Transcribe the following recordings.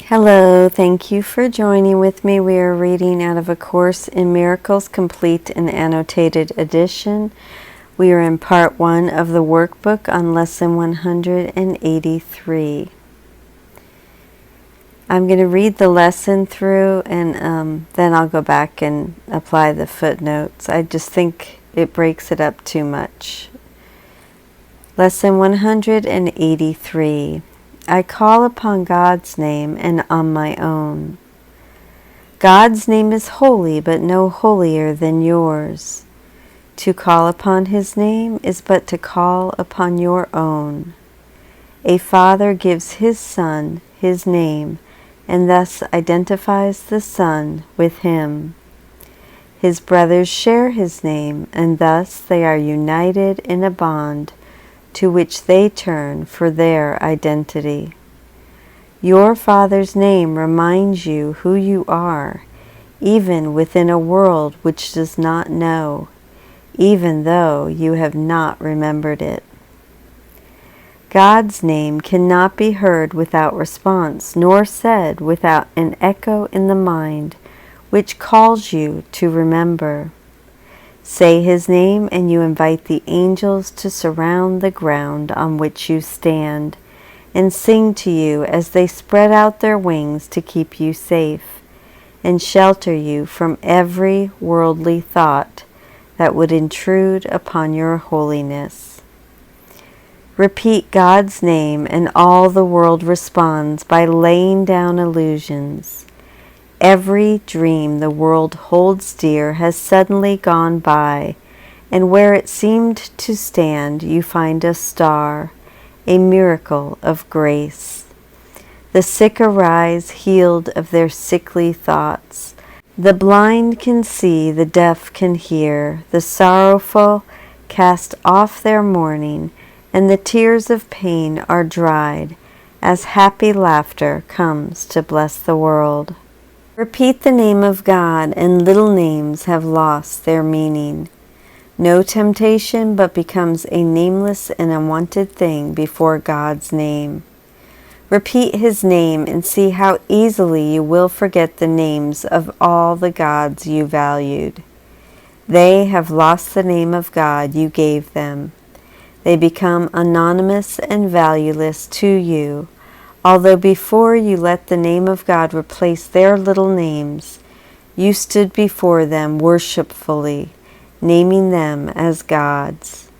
Hello, thank you for joining with me. We are reading out of A Course in Miracles, complete and annotated edition. We are in part 1 of the workbook on lesson 183. I'm going to read the lesson through and then I'll go back and apply the footnotes. I just think it breaks it up too much. Lesson 183. I call upon God's name and on my own. God's name is holy, but no holier than yours. To call upon His name is but to call upon your own. A father gives his son his name, and thus identifies the son with him. His brothers share his name, and thus they are united in a bond to which they turn for their identity. Your Father's name reminds you who you are, even within a world which does not know, even though you have not remembered it. God's name cannot be heard without response, nor said without an echo in the mind which calls you to remember. Say His name and you invite the angels to surround the ground on which you stand and sing to you as they spread out their wings to keep you safe and shelter you from every worldly thought that would intrude upon your holiness. Repeat God's name and all the world responds by laying down illusions. Every dream the world holds dear has suddenly gone by, and where it seemed to stand you find a star, a miracle of grace. The sick arise healed of their sickly thoughts. The blind can see, the deaf can hear, the sorrowful cast off their mourning, and the tears of pain are dried, as happy laughter comes to bless the world. Repeat the name of God, and little names have lost their meaning. No temptation but becomes a nameless and unwanted thing before God's name. Repeat His name and see how easily you will forget the names of all the gods you valued. They have lost the name of God you gave them. They become anonymous and valueless to you, although before you let the name of God replace their little names, you stood before them worshipfully, naming them as gods.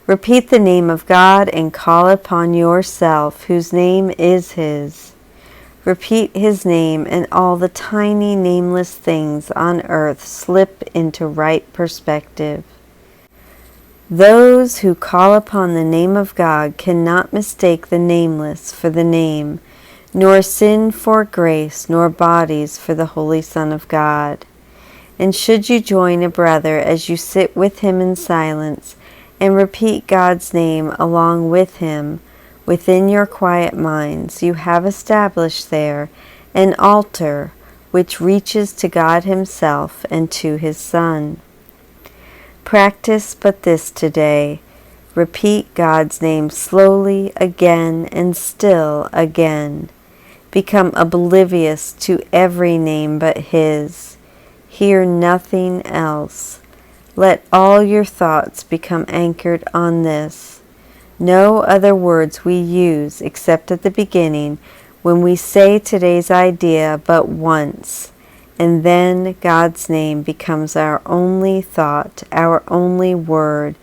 Repeat the name of God and call upon yourself, whose name is His. Repeat His name, and all the tiny nameless things on earth slip into right perspective. Those who call upon the name of God cannot mistake the nameless for the name, nor sin for grace, nor bodies for the Holy Son of God. And should you join a brother as you sit with him in silence, and repeat God's name along with him, within your quiet minds you have established there an altar which reaches to God Himself and to His Son. Practice but this today. Repeat God's name slowly again and still again. Become oblivious to every name but His. Hear nothing else. Let all your thoughts become anchored on this. No other words we use except at the beginning when we say today's idea but once. And then God's name becomes our only thought, our only word,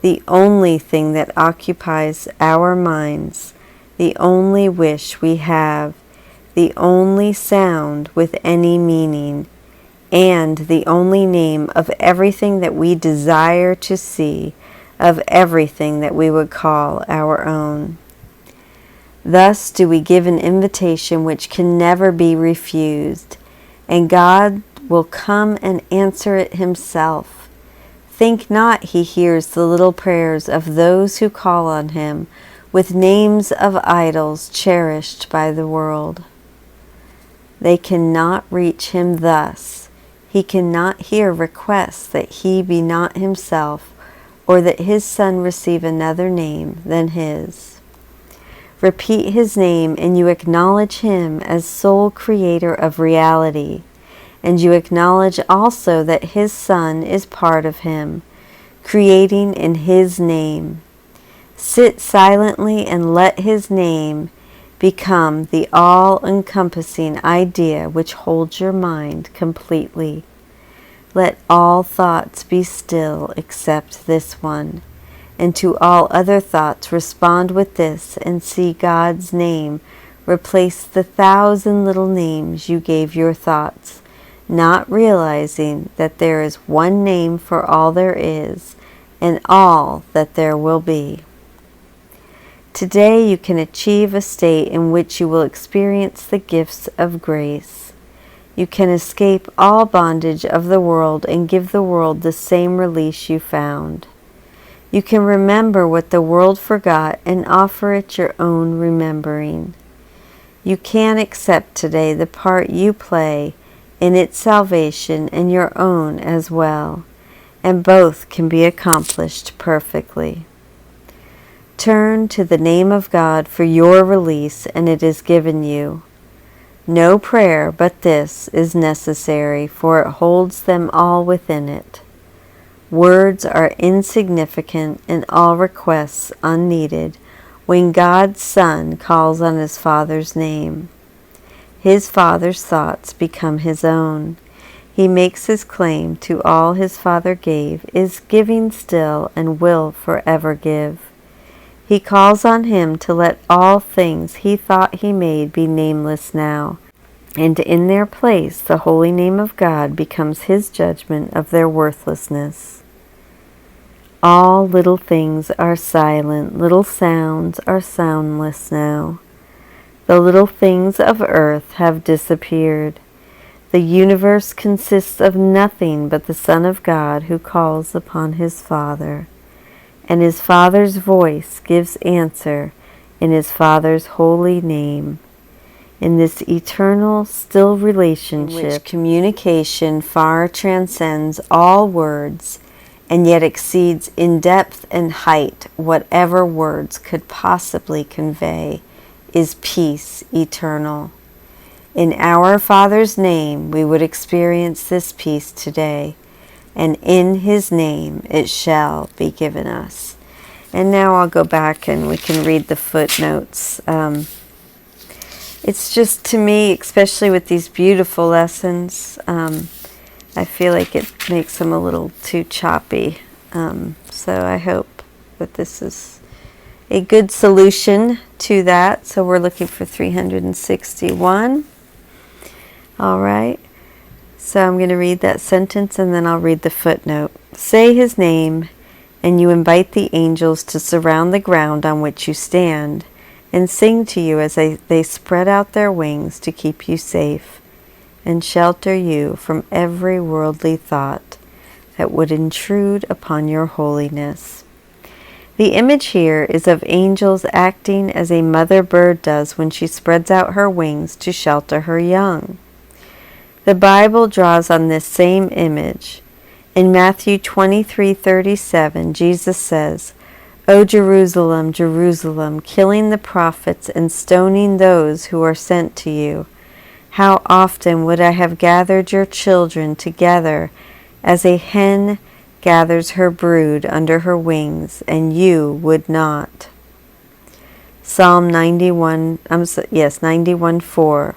the only thing that occupies our minds, the only wish we have, the only sound with any meaning, and the only name of everything that we desire to see, of everything that we would call our own. Thus do we give an invitation which can never be refused, and God will come and answer it Himself. Think not He hears the little prayers of those who call on Him with names of idols cherished by the world. They cannot reach Him thus. He cannot hear requests that He be not Himself, or that His Son receive another name than His. Repeat his name, and you acknowledge him as sole creator of reality. And you acknowledge also that his Son is part of him, creating in his name. Sit silently and let his name become the all-encompassing idea which holds your mind completely. Let all thoughts be still except this one, and to all other thoughts respond with this, and see God's name replace the 1,000 little names you gave your thoughts, not realizing that there is one name for all there is and all that there will be. Today you can achieve a state in which you will experience the gifts of grace. You can escape all bondage of the world and give the world the same release you found. You can remember what the world forgot and offer it your own remembering. You can accept today the part you play in its salvation and your own as well, and both can be accomplished perfectly. Turn to the name of God for your release, and it is given you. No prayer but this is necessary, for it holds them all within it. Words are insignificant and all requests unneeded when God's Son calls on his Father's name. His Father's thoughts become his own. He makes his claim to all his Father gave, is giving still, and will forever give. He calls on him to let all things he thought he made be nameless now, and in their place the holy name of God becomes his judgment of their worthlessness. All little things are silent, little sounds are soundless now. The little things of earth have disappeared. The universe consists of nothing but the Son of God who calls upon his Father, and his Father's voice gives answer in his Father's holy name. In this eternal, still relationship, in which communication far transcends all words, and yet exceeds in depth and height whatever words could possibly convey, is peace eternal. In our Father's name we would experience this peace today, and in his name it shall be given us. And now I'll go back and we can read the footnotes. It's just, to me, especially with these beautiful lessons, I feel like it makes them a little too choppy. So I hope that this is a good solution to that. So we're looking for 361. All right. So I'm going to read that sentence and then I'll read the footnote. Say his name, and you invite the angels to surround the ground on which you stand and sing to you as they spread out their wings to keep you safe and shelter you from every worldly thought that would intrude upon your holiness. The image here is of angels acting as a mother bird does when she spreads out her wings to shelter her young. The Bible draws on this same image. In Matthew 23:37, Jesus says, "O Jerusalem, Jerusalem, killing the prophets and stoning those who are sent to you. How often would I have gathered your children together as a hen gathers her brood under her wings, and you would not." Psalm 91:4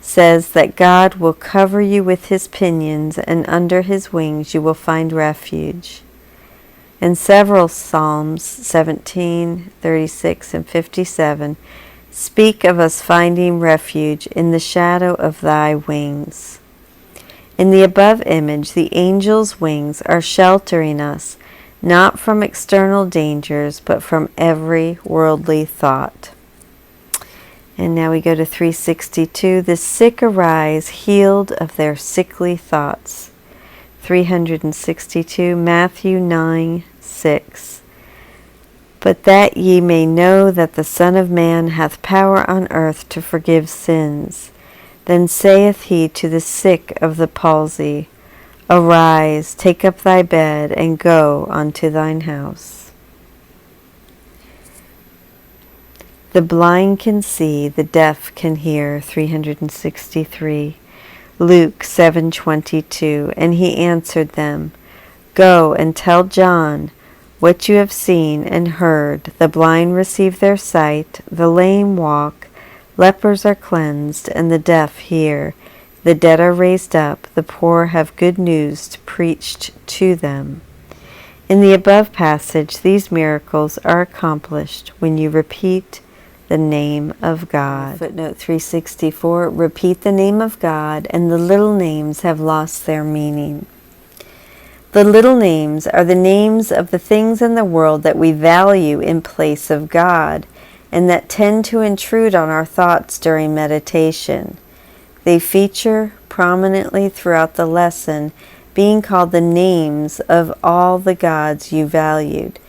says that God will cover you with his pinions, and under his wings you will find refuge. And several Psalms, 17, 36, and 57, speak of us finding refuge in the shadow of thy wings. In the above image, the angels' wings are sheltering us, not from external dangers, but from every worldly thought. And now we go to 362. The sick arise, healed of their sickly thoughts. 362, Matthew 9:6. But that ye may know that the Son of Man hath power on earth to forgive sins. Then saith he to the sick of the palsy, Arise, take up thy bed, and go unto thine house. The blind can see, the deaf can hear. 363. Luke 7:22. And he answered them, Go and tell John what you have seen and heard. The blind receive their sight, the lame walk, lepers are cleansed, and the deaf hear. The dead are raised up, the poor have good news preached to them. In the above passage, these miracles are accomplished when you repeat the name of God. Footnote 364, repeat the name of God, and the little names have lost their meaning. The little names are the names of the things in the world that we value in place of God, and that tend to intrude on our thoughts during meditation. They feature prominently throughout the lesson, being called the names of all the gods you valued.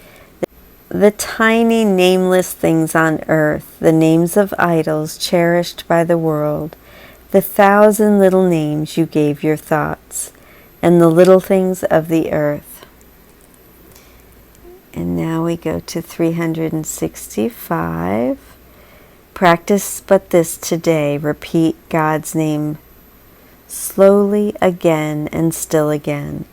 The tiny nameless things on earth, the names of idols cherished by the world, the 1,000 little names you gave your thoughts, and the little things of the earth. And now we go to 365. Practice but this today. Repeat God's name slowly again and still again.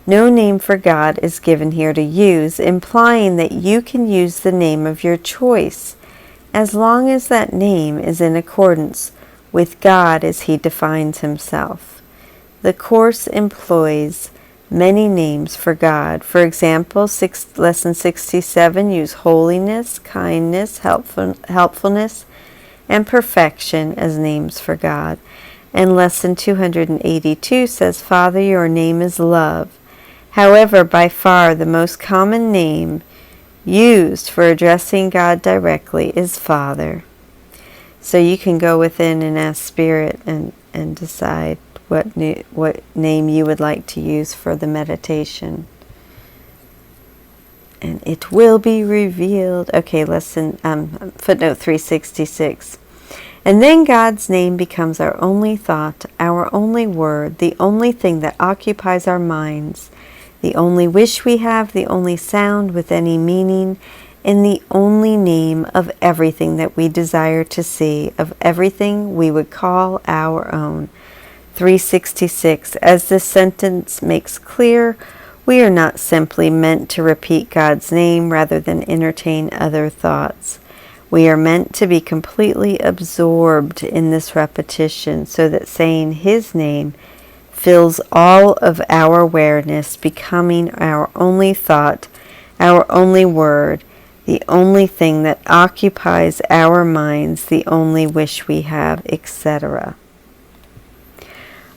No name for God is given here to use, implying that you can use the name of your choice, as long as that name is in accordance with God as He defines Himself. The Course employs many names for God. For example, Lesson 67, use holiness, kindness, helpfulness, and perfection as names for God. And Lesson 282 says, Father, your name is love. However, by far the most common name used for addressing God directly is Father. So you can go within and ask Spirit and decide what name you would like to use for the meditation. And it will be revealed. Okay, footnote 366. And then God's name becomes our only thought, our only word, the only thing that occupies our minds, the only wish we have, the only sound with any meaning, and the only name of everything that we desire to see, of everything we would call our own. 366. As this sentence makes clear, we are not simply meant to repeat God's name rather than entertain other thoughts. We are meant to be completely absorbed in this repetition so that saying His name fills all of our awareness, becoming our only thought, our only word, the only thing that occupies our minds, the only wish we have, etc.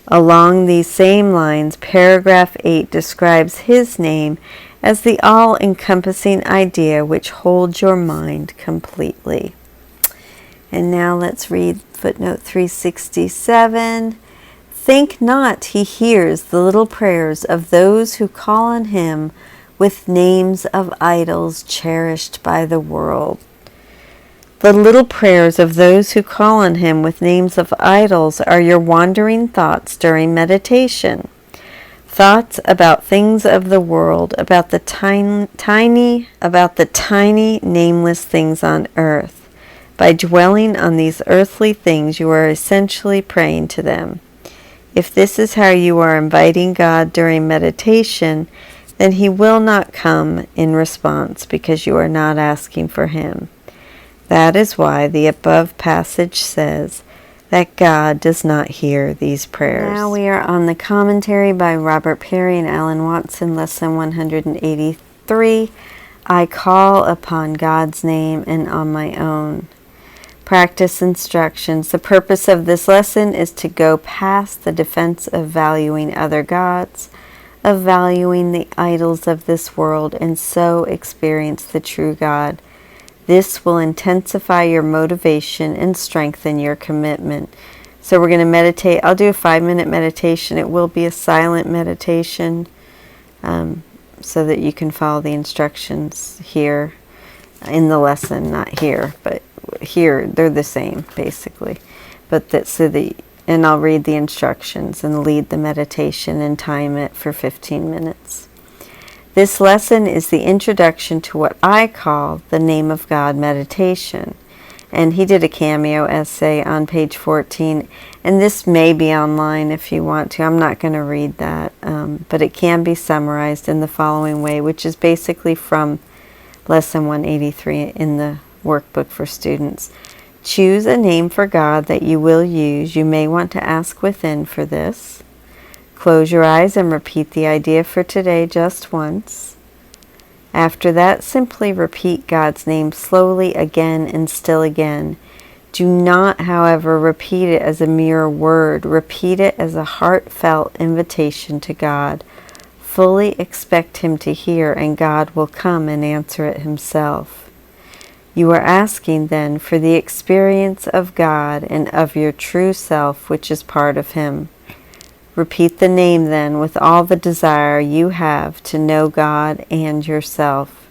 Along these same lines, paragraph 8 describes His name as the all-encompassing idea which holds your mind completely. And now let's read footnote 367. Think not He hears the little prayers of those who call on Him with names of idols cherished by the world. The little prayers of those who call on Him with names of idols are your wandering thoughts during meditation. Thoughts about things of the world, about the tiny nameless things on earth. By dwelling on these earthly things, you are essentially praying to them. If this is how you are inviting God during meditation, then He will not come in response because you are not asking for Him. That is why the above passage says that God does not hear these prayers. Now we are on the commentary by Robert Perry and Alan Watson, Lesson 183. I call upon God's name and on my own. Practice instructions. The purpose of this lesson is to go past the defense of valuing other gods, of valuing the idols of this world, and so experience the true God. This will intensify your motivation and strengthen your commitment. So we're going to meditate. I'll do a 5-minute meditation. It will be a silent meditation so that you can follow the instructions here in the lesson. Not here, but here. They're the same, basically. And I'll read the instructions and lead the meditation and time it for 15 minutes. This lesson is the introduction to what I call the Name of God meditation. And he did a cameo essay on page 14. And this may be online if you want to. I'm not going to read that. But it can be summarized in the following way, which is basically from Lesson 183 in the workbook for students. Choose a name for God that you will use. You may want to ask within for this. Close your eyes and repeat the idea for today just once. After that, simply repeat God's name slowly again and still again. Do not, however, repeat it as a mere word. Repeat it as a heartfelt invitation to God. Fully expect Him to hear, and God will come and answer it Himself. You are asking then for the experience of God and of your true self, which is part of Him. Repeat the name then with all the desire you have to know God and yourself.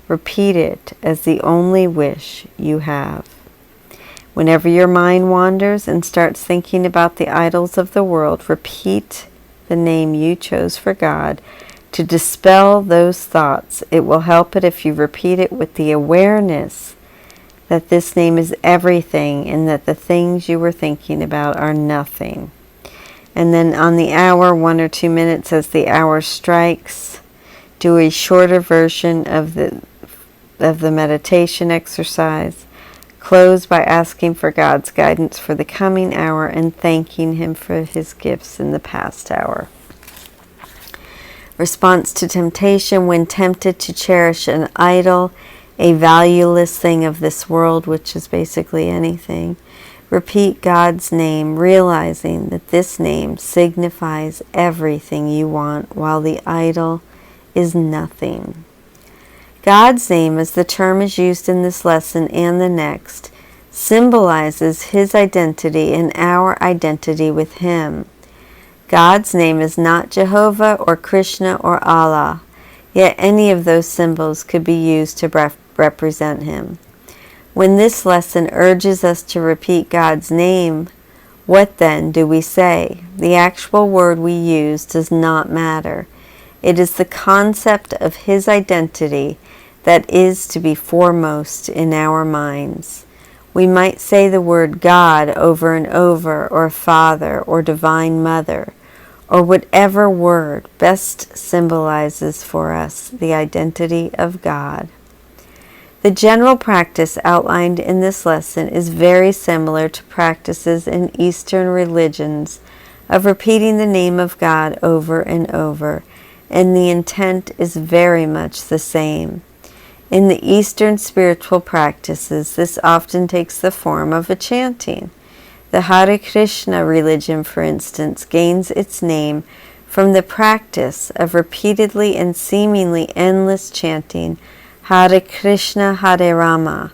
Repeat it as the only wish you have. Whenever your mind wanders and starts thinking about the idols of the world, repeat the name you chose for God to dispel those thoughts. It will help it if you repeat it with the awareness that this name is everything and that the things you were thinking about are nothing. And then on the hour, 1 or 2 minutes as the hour strikes, do a shorter version of the meditation exercise. Close by asking for God's guidance for the coming hour and thanking Him for His gifts in the past hour. Response to temptation: when tempted to cherish an idol, a valueless thing of this world, which is basically anything, repeat God's name, realizing that this name signifies everything you want, while the idol is nothing. God's name, as the term is used in this lesson and the next, symbolizes His identity and our identity with Him. God's name is not Jehovah or Krishna or Allah, yet any of those symbols could be used to represent Him. When this lesson urges us to repeat God's name, what then do we say? The actual word we use does not matter. It is the concept of His identity that is to be foremost in our minds. We might say the word God over and over, or Father, or Divine Mother, or whatever word best symbolizes for us the identity of God. The general practice outlined in this lesson is very similar to practices in Eastern religions of repeating the name of God over and over, and the intent is very much the same. In the Eastern spiritual practices, this often takes the form of a chanting. The Hare Krishna religion, for instance, gains its name from the practice of repeatedly and seemingly endless chanting Hare Krishna, Hare Rama,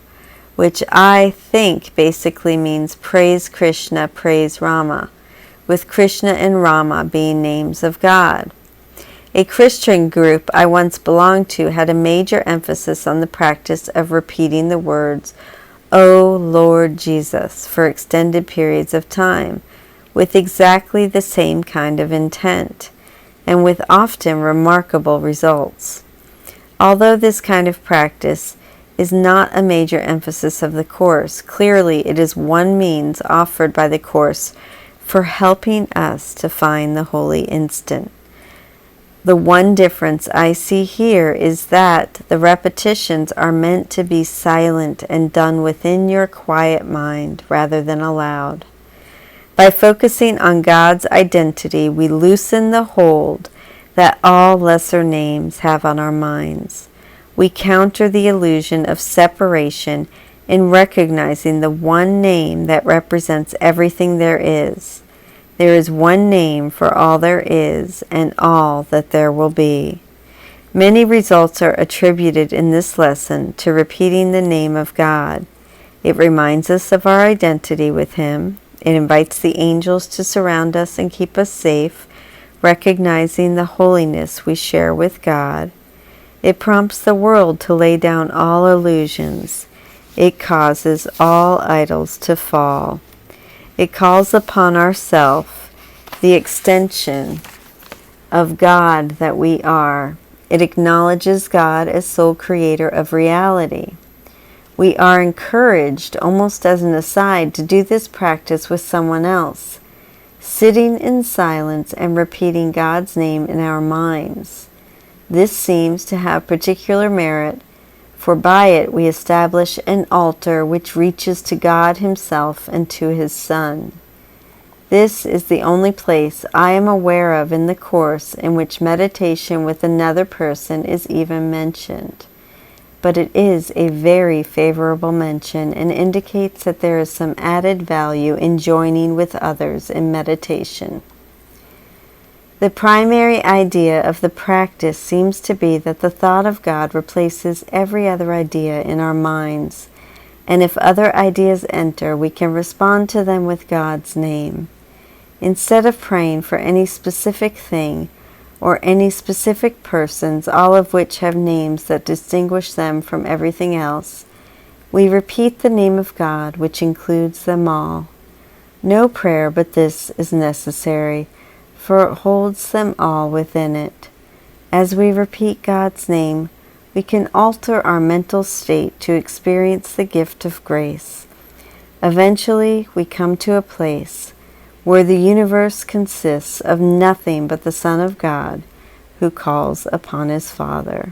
which I think basically means praise Krishna, praise Rama, with Krishna and Rama being names of God. A Christian group I once belonged to had a major emphasis on the practice of repeating the words, O Lord Jesus, for extended periods of time, with exactly the same kind of intent, and with often remarkable results. Although this kind of practice is not a major emphasis of the Course, clearly it is one means offered by the Course for helping us to find the holy instant. The one difference I see here is that the repetitions are meant to be silent and done within your quiet mind rather than aloud. By focusing on God's identity, we loosen the hold that all lesser names have on our minds. We counter the illusion of separation in recognizing the one name that represents everything there is. There is one name for all there is and all that there will be. Many results are attributed in this lesson to repeating the name of God. It reminds us of our identity with Him. It invites the angels to surround us and keep us safe, recognizing the holiness we share with God. It prompts the world to lay down all illusions. It causes all idols to fall. It calls upon ourself, the extension of God that we are. It acknowledges God as sole creator of reality. We are encouraged, almost as an aside, to do this practice with someone else, sitting in silence and repeating God's name in our minds. This seems to have particular merit, for by it we establish an altar which reaches to God Himself and to His Son. This is the only place I am aware of in the Course in which meditation with another person is even mentioned. But it is a very favorable mention and indicates that there is some added value in joining with others in meditation. The primary idea of the practice seems to be that the thought of God replaces every other idea in our minds, and if other ideas enter, we can respond to them with God's name. Instead of praying for any specific thing or any specific persons, all of which have names that distinguish them from everything else, we repeat the name of God, which includes them all. No prayer but this is necessary, for it holds them all within it. As we repeat God's name, we can alter our mental state to experience the gift of grace. Eventually, we come to a place where the universe consists of nothing but the Son of God who calls upon His Father.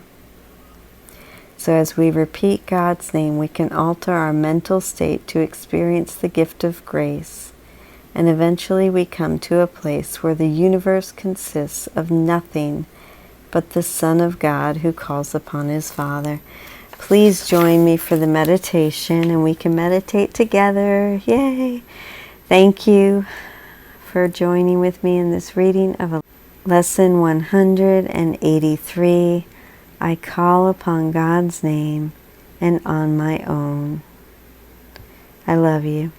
So as we repeat God's name, we can alter our mental state to experience the gift of grace. And eventually we come to a place where the universe consists of nothing but the Son of God who calls upon His Father. Please join me for the meditation, and we can meditate together. Yay! Thank you for joining with me in this reading of Lesson 183. I call upon God's name and on my own. I love you.